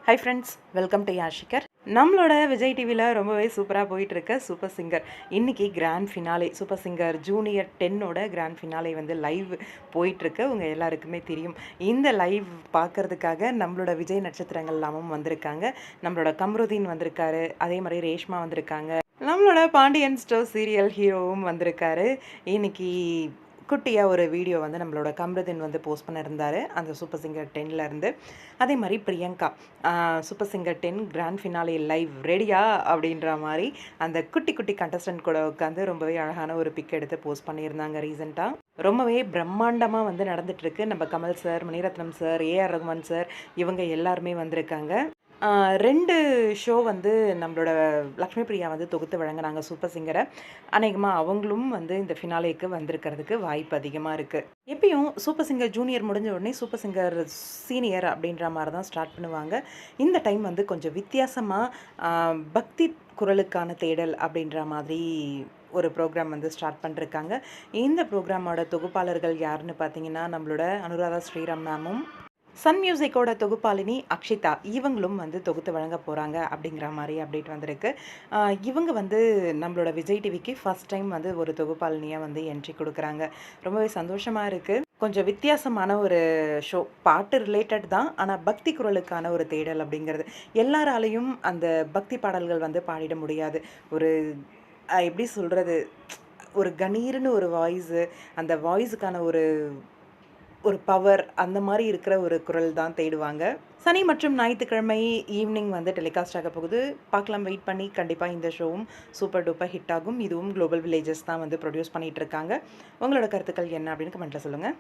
High friends, welcome to யாஷிகர். நம்மளோட விஜய் டிவியில் ரொம்பவே சூப்பராக போயிட்டுருக்க சூப்பர் சிங்கர் இன்றைக்கி grand finale super singer junior 10ஓட கிராண்ட் ஃபினாலே வந்து லைவ் போயிட்டுருக்கு. உங்கள் எல்லாருக்குமே தெரியும். இந்த லைவ் பார்க்குறதுக்காக நம்மளோட விஜய் நட்சத்திரங்கள் எல்லாமும் வந்திருக்காங்க. நம்மளோட கம்ருதீன் வந்திருக்காரு, அதே மாதிரி ரேஷ்மா வந்திருக்காங்க, நம்மளோட பாண்டியன் ஸ்டோர் சீரியல் ஹீரோவும் வந்திருக்காரு. இன்னைக்கு குட்டியாக ஒரு வீடியோ வந்து நம்மளோட கம்ருதீன் வந்து போஸ்ட் பண்ணியிருந்தார் அந்த சூப்பர் சிங்கர் 10லேருந்து. அதே மாதிரி Priyanka super singer 10 grand finale live ரெடியா அப்படின்ற மாதிரி அந்த குட்டி குட்டி கண்டஸ்டன்ட் கூட உட்காந்து ரொம்பவே அழகான ஒரு பிக் எடுத்து போஸ்ட் பண்ணியிருந்தாங்க ரீசெண்டாக. ரொம்பவே பிரம்மாண்டமாக வந்து நடந்துகிட்ருக்கு. நம்ம Kamal sir, Mani Ratnam sir, A R Rahman sir, இவங்க எல்லாருமே வந்திருக்காங்க. 2 ஷோ வந்து நம்மளோட லக்ஷ்மி பிரியா வந்து தொகுத்து வழங்குறாங்க சூப்பர் சிங்கரை. அநேகமாக அவங்களும் வந்து இந்த ஃபினாலேக்கு வந்திருக்கிறதுக்கு வாய்ப்பு அதிகமாக இருக்குது. எப்பயும் சூப்பர் சிங்கர் ஜூனியர் முடிஞ்ச உடனே சூப்பர் சிங்கர் சீனியர் அப்படின்ற மாதிரி தான் ஸ்டார்ட் பண்ணுவாங்க. இந்த டைம் வந்து கொஞ்சம் வித்தியாசமாக பக்தி குரலுக்கான தேடல் அப்படின்ற மாதிரி ஒரு ப்ரோக்ராம் வந்து ஸ்டார்ட் பண்ணிருக்காங்க. இந்த ப்ரோக்ராமோட தொகுப்பாளர்கள் யாருன்னு பார்த்தீங்கன்னா, நம்மளோட அனுராதா ஸ்ரீராம் மேமும், சன் மியூசிக்கோட தொகுப்பாளினி அக்ஷிதா, இவங்களும் வந்து தொகுத்து வழங்க போகிறாங்க அப்படிங்கிற மாதிரி அப்டேட் வந்திருக்கு. இவங்க வந்து நம்மளோட விஜய் டிவிக்கு ஃபஸ்ட் டைம் வந்து ஒரு தொகுப்பாளினியாக வந்து என்ட்ரி கொடுக்குறாங்க. ரொம்பவே சந்தோஷமாக இருக்குது. கொஞ்சம் வித்தியாசமான ஒரு ஷோ, பாட்டு ரிலேட்டட் தான், ஆனால் பக்தி குரலுக்கான ஒரு தேடல் அப்படிங்கிறது. எல்லாராலையும் அந்த பக்தி பாடல்கள் வந்து பாடிட முடியாது. ஒரு எப்படி சொல்கிறது, ஒரு கணீர்னு ஒரு வாய்ஸு, அந்த வாய்ஸுக்கான ஒரு பவர், அந்த மாதிரி இருக்கிற ஒரு குரல் தான் தேடுவாங்க. சனி மற்றும் ஞாயிற்றுக்கிழமை ஈவினிங் வந்து டெலிகாஸ்ட் ஆக போகுது. பார்க்கலாம், வெயிட் பண்ணி. கண்டிப்பாக இந்த ஷோவும் சூப்பர் டூப்பர் ஹிட் ஆகும். இதுவும் குளோபல் வில்லேஜஸ் தான் வந்து ப்ரொடியூஸ் பண்ணிகிட்டு இருக்காங்க. உங்களோட கருத்துக்கள் என்ன அப்படின்னு கமெண்ட்டில் சொல்லுங்கள்.